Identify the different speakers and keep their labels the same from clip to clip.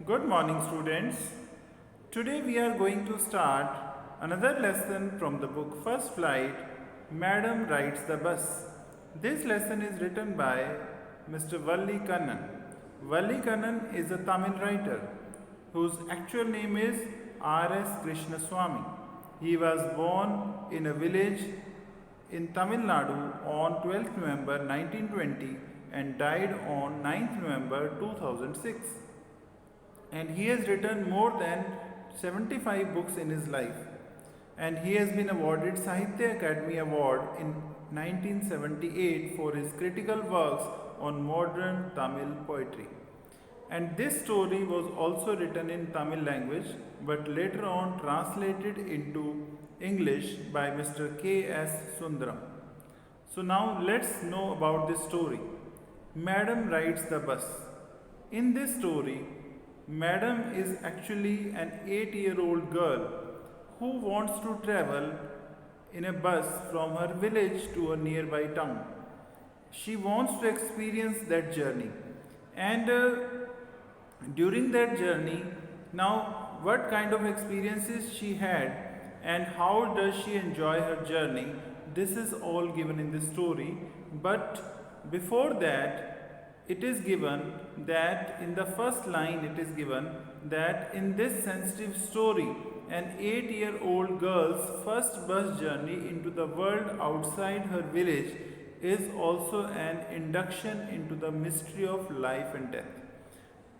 Speaker 1: Good morning, students. Today we are going to start another lesson from the book First Flight, Madam Rides the Bus. This lesson is written by Mr. Valli Kannan. Valli Kannan is a Tamil writer whose actual name is R.S. Krishnaswamy. He was born in a village in Tamil Nadu on 12th November 1920 and died on 9th November 2006. And he has written more than 75 books in his life, and he has been awarded Sahitya Academy Award in 1978 for his critical works on modern Tamil poetry. And this story was also written in Tamil language but later on translated into English by Mr. K.S. Sundaram. So now let's know about this story. Madam Rides the Bus. In this story, Madam is actually an 8-year-old girl who wants to travel in a bus from her village to a nearby town. She wants to experience that journey, and during that journey, now what kind of experiences she had and how does she enjoy her journey, this is all given in this story. But before that, it is given that in the first line it is given that in this sensitive story, an 8-year-old girl's first bus journey into the world outside her village is also an induction into the mystery of life and death.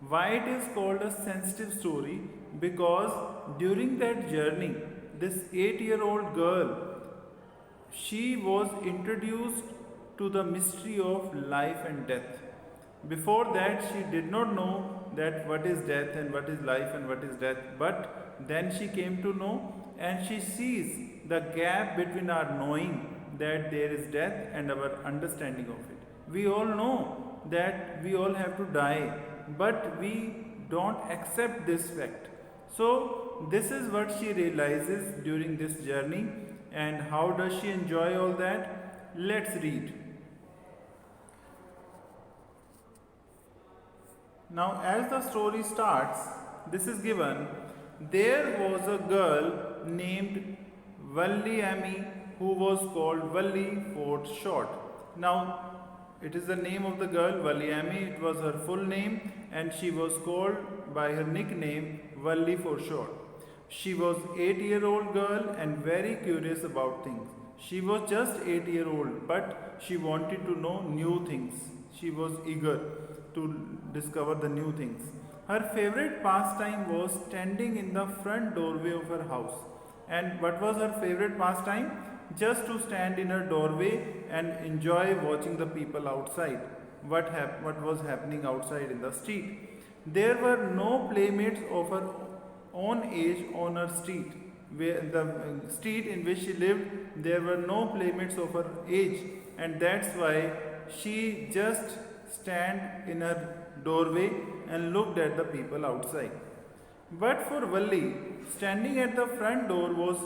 Speaker 1: Why it is called a sensitive story? Because during that journey, this 8-year-old girl, she was introduced to the mystery of life and death. Before that, she did not know that what is death and what is life and what is death, but then she came to know, and she sees the gap between our knowing that there is death and our understanding of it. We all know that we all have to die, but we don't accept this fact. So this is what she realizes during this journey. And how does she enjoy all that? Let's read. Now, as the story starts, this is given, there was a girl named Valli Amy who was called Valli for short. Now, it is the name of the girl, Valli Amy, it was her full name, and she was called by her nickname Valli for short. She was 8-year-old girl and very curious about things. She was just 8-year-old, but she wanted to know new things. She was eager to discover the new things. Her favorite pastime was standing in the front doorway of her house. And what was her favorite pastime? Just to stand in her doorway and enjoy watching the people outside. What was happening outside in the street. There were no playmates of her own age on her street. Where the street in which she lived, there were no playmates of her age, and that's why she just stand in her doorway and looked at the people outside. But for Valli, standing at the front door was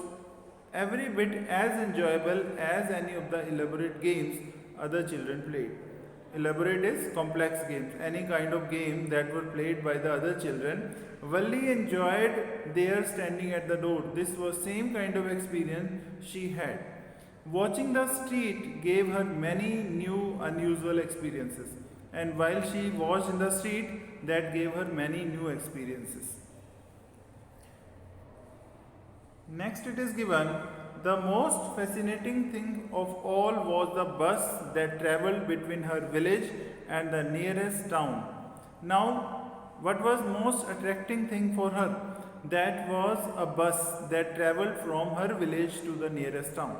Speaker 1: every bit as enjoyable as any of the elaborate games other children played. Elaborate is complex games, any kind of game that were played by the other children. Valli enjoyed their standing at the door. This was same kind of experience she had. Watching the street gave her many new unusual experiences, and while she watched in the street, that gave her many new experiences. Next it is given, the most fascinating thing of all was the bus that travelled between her village and the nearest town. Now, what was most attracting thing for her? That was a bus that travelled from her village to the nearest town.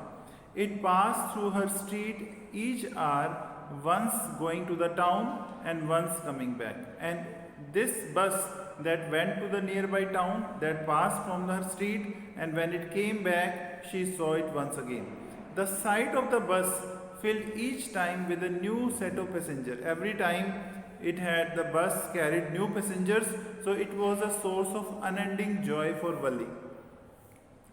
Speaker 1: It passed through her street each hour, once going to the town and once coming back. And this bus that went to the nearby town, that passed from her street, and when it came back, she saw it once again. The sight of the bus filled each time with a new set of passengers. Every time the bus carried new passengers, so it was a source of unending joy for Valli.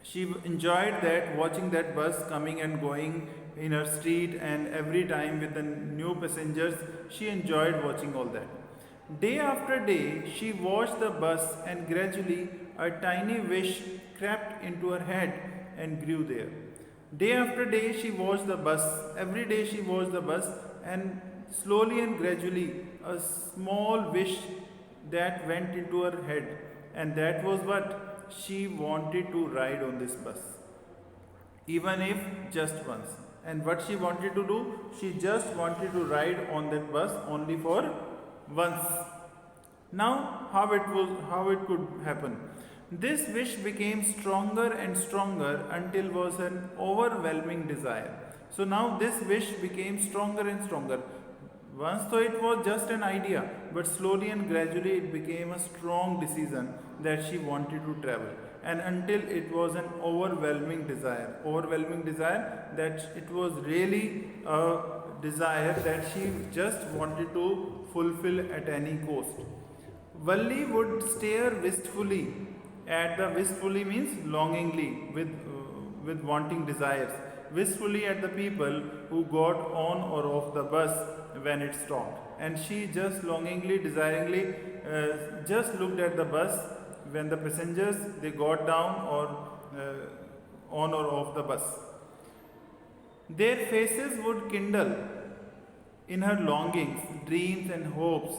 Speaker 1: She enjoyed that, watching that bus coming and going in her street, and every time with the new passengers, she enjoyed watching all that. Day after day, she watched the bus, and gradually a tiny wish crept into her head and grew there. Day after day, she watched the bus. Every day, she watched the bus, and slowly and gradually, a small wish that went into her head, and that was what she wanted to ride on this bus, even if just once. And what she wanted to do, she just wanted to ride on that bus only for once. Now how it could happen, this wish became stronger and stronger until was an overwhelming desire. So now this wish became stronger and stronger. Once though it was just an idea, but slowly and gradually it became a strong decision that she wanted to travel. And until it was an overwhelming desire that it was really a desire that she just wanted to fulfill at any cost. Valli would stare wistfully at the wistfully means longingly with wanting desires, wistfully at the people who got on or off the bus when it stopped. And she just longingly, desiringly just looked at the bus when the passengers they got down or on or off the bus. Their faces would kindle in her longings, dreams, and hopes.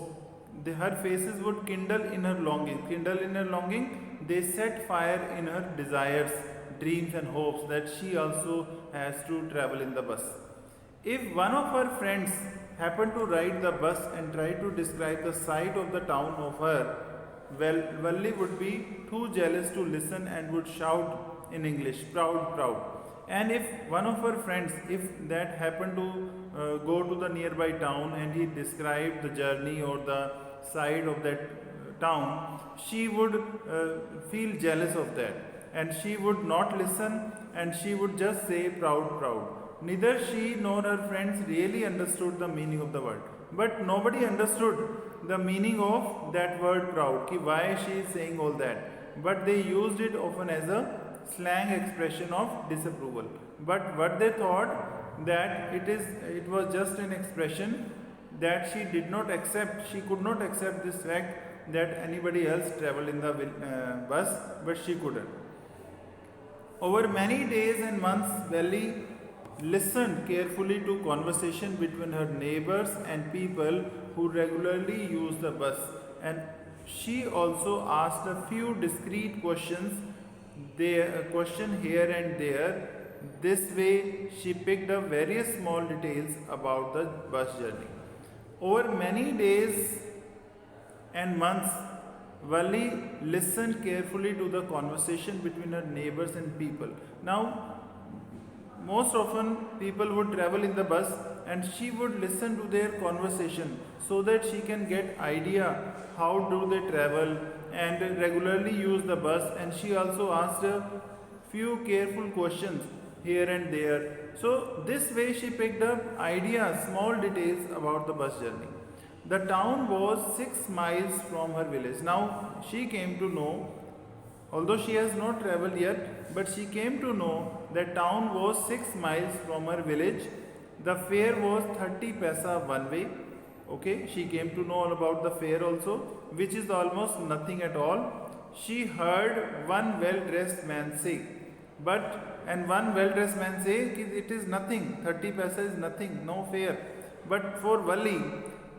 Speaker 1: Her faces would kindle in her longing. Kindle in her longing, they set fire in her desires, dreams, and hopes that she also has to travel in the bus. If one of her friends happened to ride the bus and try to describe the sight of the town of her, well, Valli would be too jealous to listen and would shout in English, proud, proud. And if one of her friends, if that happened to go to the nearby town and he described the journey or the side of that town, she would feel jealous of that. And she would not listen and she would just say proud, proud. Neither she nor her friends really understood the meaning of the word. But nobody understood the meaning of that word proud, ki why she is saying all that. But they used it often as a slang expression of disapproval. But what they thought that it was just an expression that she did not accept, she could not accept this fact that anybody else traveled in the bus, but she couldn't. Over many days and months, Valli listened carefully to conversation between her neighbors and people who regularly use the bus, and she also asked a few discreet questions, a question here and there. This way, she picked up various small details about the bus journey. Over many days and months, Valli listened carefully to the conversation between her neighbors and people. Now, most often people would travel in the bus and she would listen to their conversation so that she can get idea how do they travel and regularly use the bus, and she also asked a few careful questions here and there. So this way she picked up ideas, small details about the bus journey. The town was 6 miles from her village. Now she came to know, although she has not traveled yet, but she came to know that town was 6 miles from her village. The fare was 30 paisa one way. Okay, she came to know all about the fare also, which is almost nothing at all. She heard one well-dressed man say, one well-dressed man say, it is nothing, 30 paisa is nothing, no fare. But for Valli,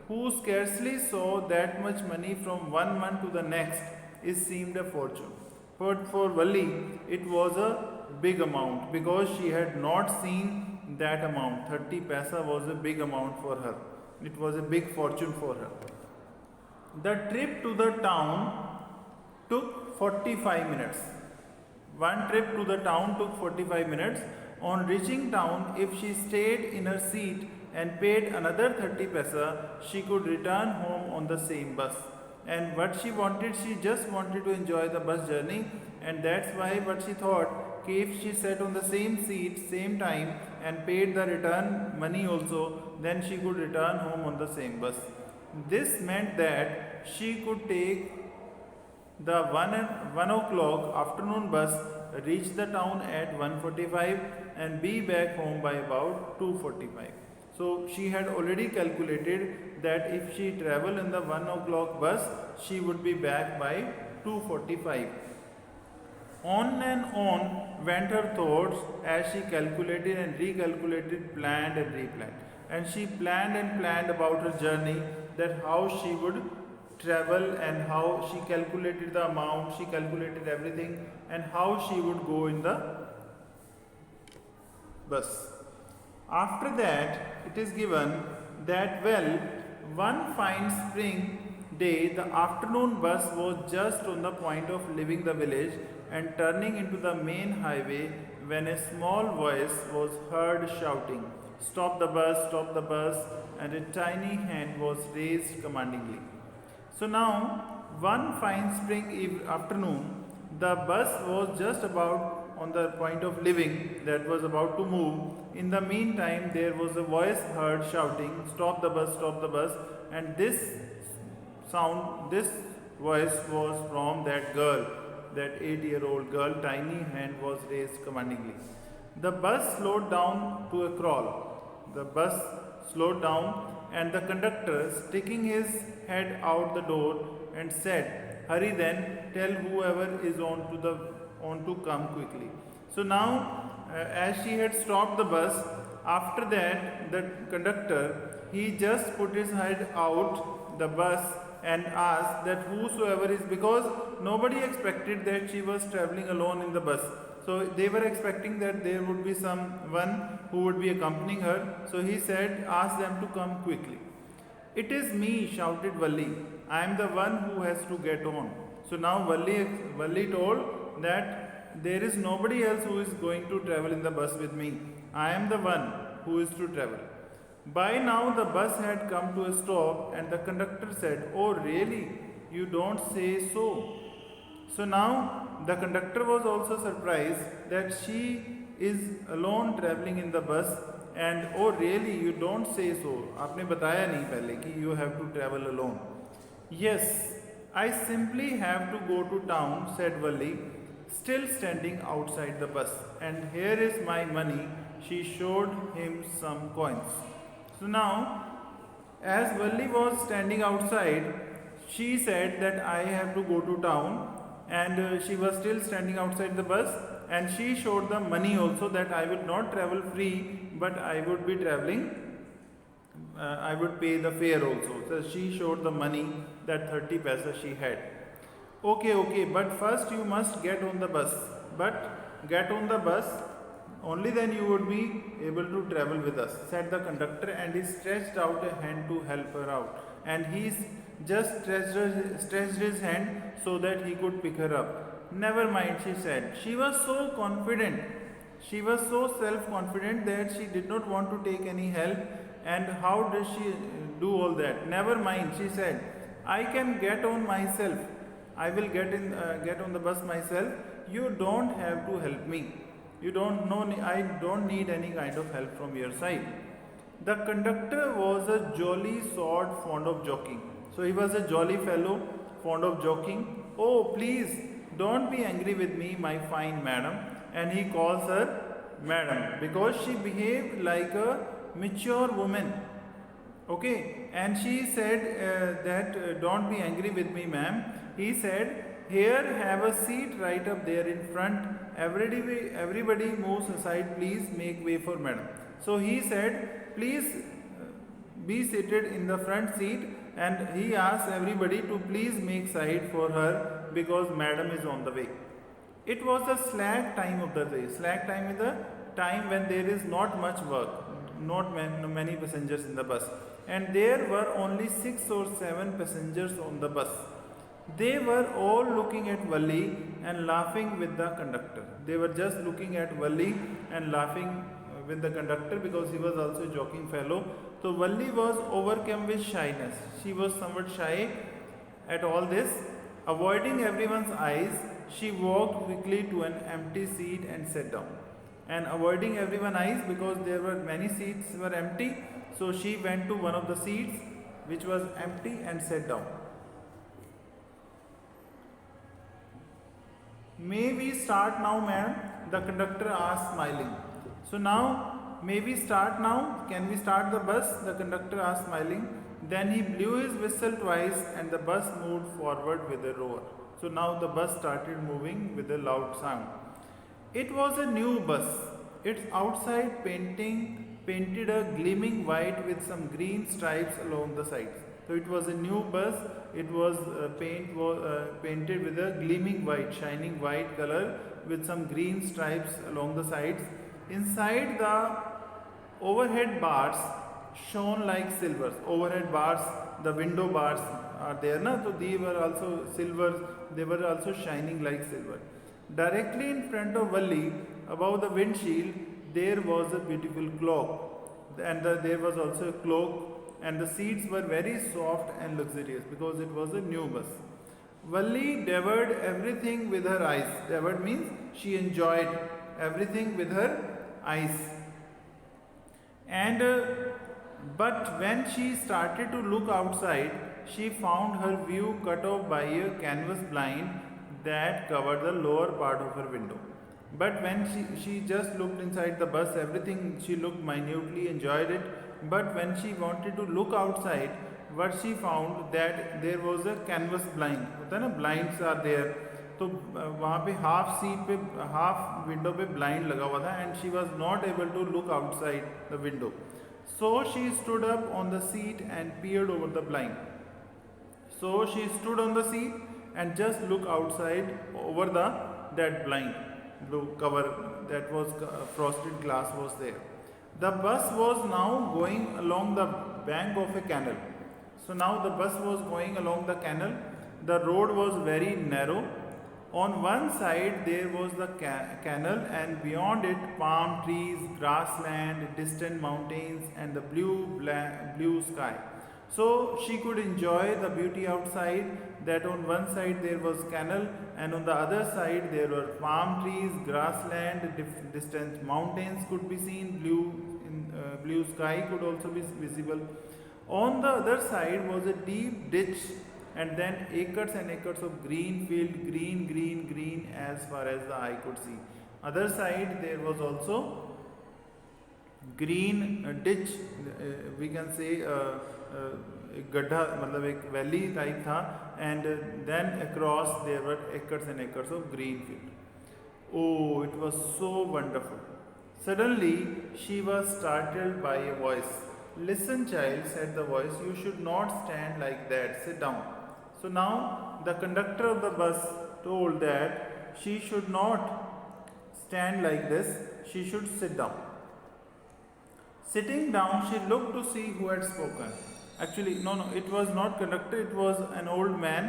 Speaker 1: who scarcely saw that much money from one month to the next, it seemed a fortune. But for Valli, it was a big amount because she had not seen that amount. 30 paisa was a big amount for her. It was a big fortune for her. The trip to the town took 45 minutes. One trip to the town took 45 minutes. On reaching town, if she stayed in her seat and paid another 30 paisa, she could return home on the same bus. And what she wanted, she just wanted to enjoy the bus journey, and that's why what she thought, if she sat on the same seat, same time, and paid the return money also, then she could return home on the same bus. This meant that she could take the 1 o'clock afternoon bus, reach the town at 1:45 and be back home by about 2:45. So she had already calculated that if she travel in the 1 o'clock bus, she would be back by 2:45. On and on went her thoughts as she calculated and recalculated, planned and replanned. And she planned and planned about her journey, that how she would travel and how she calculated the amount, she calculated everything, and how she would go in the bus. After that, it is given that, well, one fine spring day, the afternoon bus was just on the point of leaving the village and turning into the main highway when a small voice was heard shouting, stop the bus, and a tiny hand was raised commandingly. So now, one fine spring afternoon, the bus was just about on the point of leaving, that was about to move. In the meantime, there was a voice heard shouting, stop the bus, and this voice was from that girl, that 8-year-old girl. Tiny hand was raised commandingly. The bus slowed down to a crawl. The bus slowed down, and the conductor, sticking his head out the door, and said, hurry then, tell whoever is on to come quickly. So now, as she had stopped the bus, after that, the conductor, he just put his head out the bus and asked that whosoever is, because nobody expected that she was traveling alone in the bus. So they were expecting that there would be someone who would be accompanying her. So he said, ask them to come quickly. It is me, shouted Valli. I am the one who has to get on. So now Valli told that there is nobody else who is going to travel in the bus with me. I am the one who is to travel. By now the bus had come to a stop, and the conductor said, oh really? You don't say so. So now the conductor was also surprised that she is alone traveling in the bus, and oh really, you don't say so. आपने बताया नहीं पहले कि you have to travel alone. Yes, I simply have to go to town, said Valli, still standing outside the bus. And here is my money. She showed him some coins. So now, as Valli was standing outside, she said that I have to go to town, and she was still standing outside the bus, and she showed the money also, that I would not travel free, but I would be traveling, I would pay the fare also. So she showed the money, that 30 paisa she had. Okay, but first you must get on the bus. But get on the bus, only then you would be able to travel with us, said the conductor, and he stretched out a hand to help her out. And he just stretched his hand so that he could pick her up. Never mind, she said. She was so confident. She was so self-confident that she did not want to take any help. And how does she do all that? Never mind, she said. I can get on myself. I will get on the bus myself. You don't have to help me. I don't need any kind of help from your side. The conductor was a jolly sort, fond of joking. So he was a jolly fellow, fond of joking. Oh, please, don't be angry with me, my fine madam. And he calls her madam because she behaved like a mature woman. Okay, and she said that don't be angry with me, ma'am. He said, here, have a seat right up there in front. Everybody moves aside, please make way for madam. So he said, please be seated in the front seat, and he asked everybody to please make side for her because madam is on the way. It was the slack time of the day. Slack time is the time when there is not much work, not many passengers in the bus. And there were only 6 or 7 passengers on the bus. They were all looking at Valli and laughing with the conductor. They were just looking at Valli and laughing with the conductor because he was also a joking fellow. So Valli was overcome with shyness. She was somewhat shy at all this. Avoiding everyone's eyes, she walked quickly to an empty seat and sat down. And avoiding everyone's eyes because there were many seats were empty, so she went to one of the seats which was empty and sat down. May we start now, ma'am? The conductor asked, smiling. So now May we start now? Can we start the bus? The conductor asked, smiling. Then he blew his whistle twice and the bus moved forward with a roar. So now the bus started moving with a loud sound. It was a new bus. Its outside painted a gleaming white with some green stripes along the sides. So it was a new bus. It was painted with a gleaming white, shining white color with some green stripes along the sides. Inside, the overhead bars shone like silvers. Overhead bars, the window bars are there, na? So they were also silver. They were also shining like silver. Directly in front of Valli, above the windshield, there was a beautiful clock, and there was also a cloak, and the seats were very soft and luxurious because it was a new bus. Valli devoured everything with her eyes. Devoured means she enjoyed everything with her eyes. And but when she started to look outside, she found her view cut off by a canvas blind that covered the lower part of her window. But when she just looked inside the bus, everything she looked minutely, enjoyed it. But when she wanted to look outside, what she found that there was a canvas blind. होता है ना, blinds are there. तो वहाँ पे half seat पे, half window पे blind लगा हुआ था, and she was not able to look outside the window. So she stood up on the seat and peered over the blind. So she stood on the seat and just looked outside over that blind, the cover that was frosted glass was there. The bus was now going along the bank of a canal. So now the bus was going along the canal. The road was very narrow. On one side there was the canal, and beyond it palm trees, grassland, distant mountains, and the blue sky. So she could enjoy the beauty outside, that on one side there was canal, and on the other side there were palm trees, grassland, distant mountains could be seen, blue sky could also be visible. On the other side was a deep ditch, and then acres and acres of green field, green as far as the eye could see. Other side there was also green ditch, we can say एक गड्ढा, मतलब एक valley type था, and then across there were acres and acres of green field. Oh, it was so wonderful. Suddenly she was startled by a voice. Listen, child, said the voice, you should not stand like that, sit down. So now the conductor of the bus told that she should not stand like this, she should sit down. Sitting down, she looked to see who had spoken. Actually, no, it was not conductor, it was an old man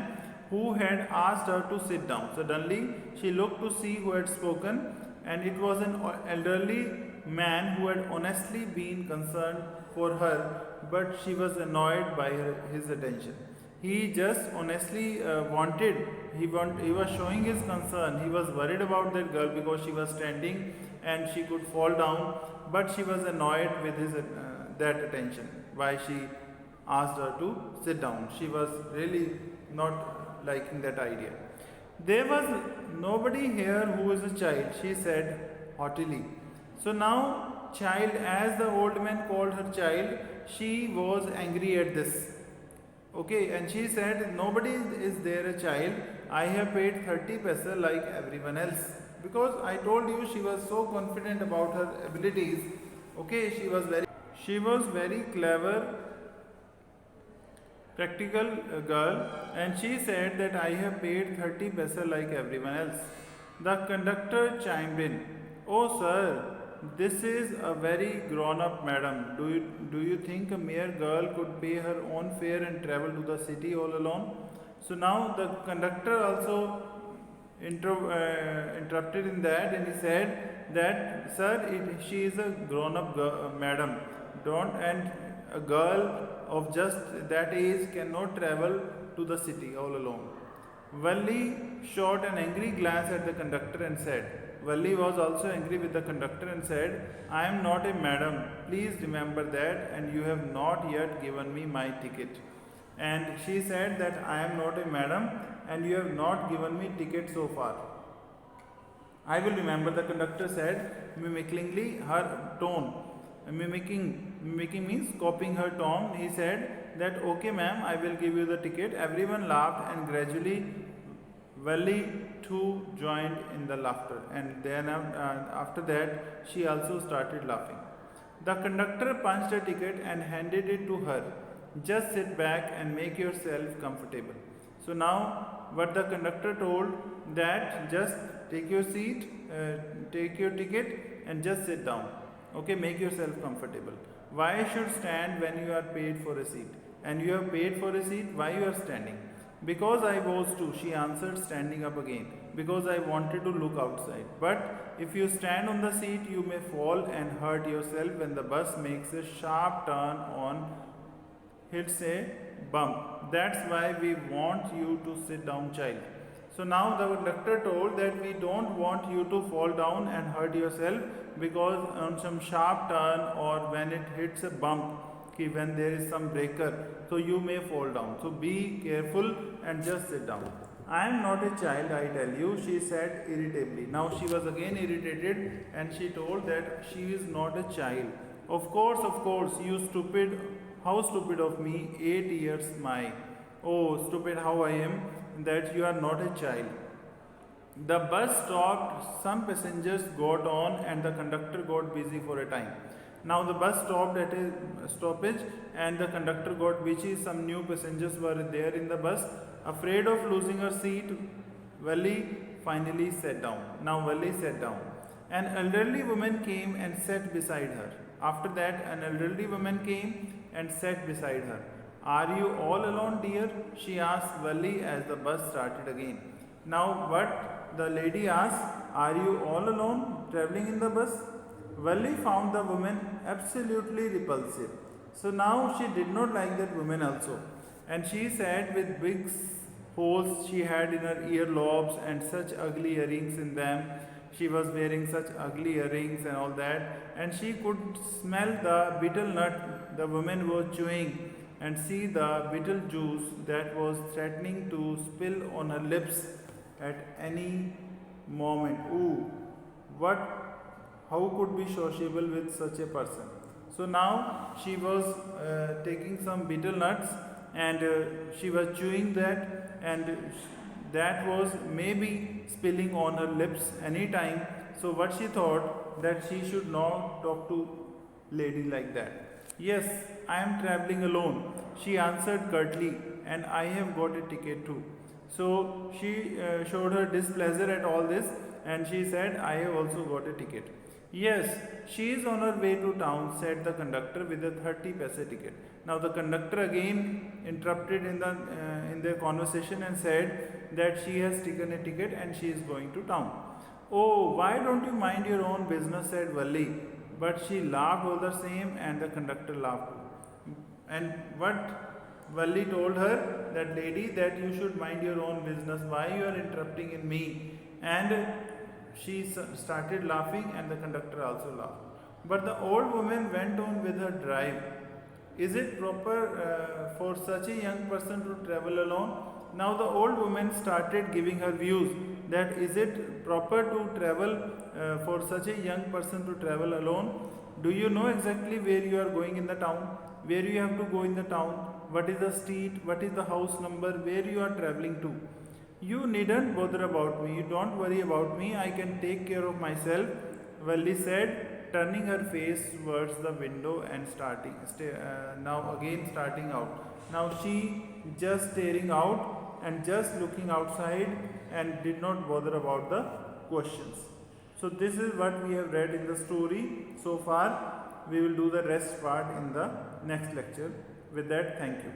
Speaker 1: who had asked her to sit down. Suddenly, she looked to see who had spoken, and it was an elderly man who had honestly been concerned for her, but she was annoyed by his attention. He just honestly he was showing his concern. He was worried about that girl because she was standing and she could fall down, but she was annoyed with his that attention. Why she asked her to sit down. She was really not liking that idea. There was nobody here who is a child, she said haughtily. So now, child, as the old man called her child, she was angry at this. Okay, and she said, nobody is there a child. I have paid 30 paisa like everyone else. Because I told you she was so confident about her abilities. Okay, she was very clever, practical girl, and she said that I have paid 30 paisa like everyone else. The conductor chimed in. Oh sir, this is a very grown-up madam. Do you think a mere girl could pay her own fare and travel to the city all alone? So now the conductor also interrupted in that, and he said that, sir, she is a grown-up madam. And a girl of just that age cannot travel to the city all alone. Valli shot an angry glance at the conductor and said, Valli was also angry with the conductor and said, I am not a madam, please remember that, and you have not yet given me my ticket. And she said that I am not a madam and you have not given me ticket so far. I will remember, the conductor said mimicking her tone. Mimicking means copying her tone. He said that, okay ma'am, I will give you the ticket. Everyone laughed and gradually Valley too joined in the laughter, and then after that she also started laughing. The conductor punched a ticket and handed it to her. Just sit back and make yourself comfortable. So now what the conductor told, that just take your seat, take your ticket and just sit down. Okay, make yourself comfortable. Why should stand when you are paid for a seat? And you have paid for a seat, why you are standing? Because I was to, she answered, standing up again. Because I wanted to look outside. But if you stand on the seat, you may fall and hurt yourself when the bus makes a sharp turn on, hits a bump. That's why we want you to sit down, child. So now the conductor told that we don't want you to fall down and hurt yourself, because on some sharp turn or when it hits a bump, when there is some breaker, so you may fall down. So be careful and just sit down. I am not a child, I tell you, she said irritably. Now she was again irritated and she told that she is not a child. Of course, you stupid. How stupid of me, 8 years my. Oh, stupid how I am, that you are not a child. The bus stopped, some passengers got on and the conductor got busy for a time. Now the bus stopped at a stoppage and the conductor got busy. Some new passengers were there in the bus. Afraid of losing her seat, Valley finally sat down. Now Valley sat down. An elderly woman came and sat beside her. After that, an elderly woman came and sat beside her. Are you all alone, dear? She asked Valley as the bus started again. Now what the lady asked, are you all alone traveling in the bus? Valley found the woman absolutely repulsive. So now she did not like that woman also. And she sat with big holes she had in her earlobes and such ugly earrings in them. She was wearing such ugly earrings and all that. And she could smell the betel nut the woman was chewing and see the betel juice that was threatening to spill on her lips at any moment. Ooh, what? How could be sociable with such a person? So now she was taking some betel nuts and she was chewing that, and that was maybe spilling on her lips anytime. So what she thought, that she should not talk to lady like that. Yes, I am traveling alone, she answered curtly, and I have got a ticket too. So she showed her displeasure at all this and she said, I have also got a ticket. Yes, she is on her way to town, said the conductor with a 30 paise ticket. Now the conductor again interrupted in their conversation and said that she has taken a ticket and she is going to town. Oh, why don't you mind your own business, said Valley. But she laughed all the same and the conductor laughed too. And what Valley told her, that lady, that you should mind your own business, why you are interrupting in me? And she started laughing and the conductor also laughed. But the old woman went on with her drive. Is it proper for such a young person to travel alone? Now the old woman started giving her views, that is it proper to travel for such a young person to travel alone? Do you know exactly where you are going in the town? Where you have to go in the town? What is the street? What is the house number? Where you are traveling to? You needn't bother about me. You don't worry about me. I can take care of myself, Valley said, turning her face towards the window and starting out. Now she just staring out and just looking outside and did not bother about the questions. So this is what we have read in the story so far. We will do the rest part in the next lecture. With that, thank you.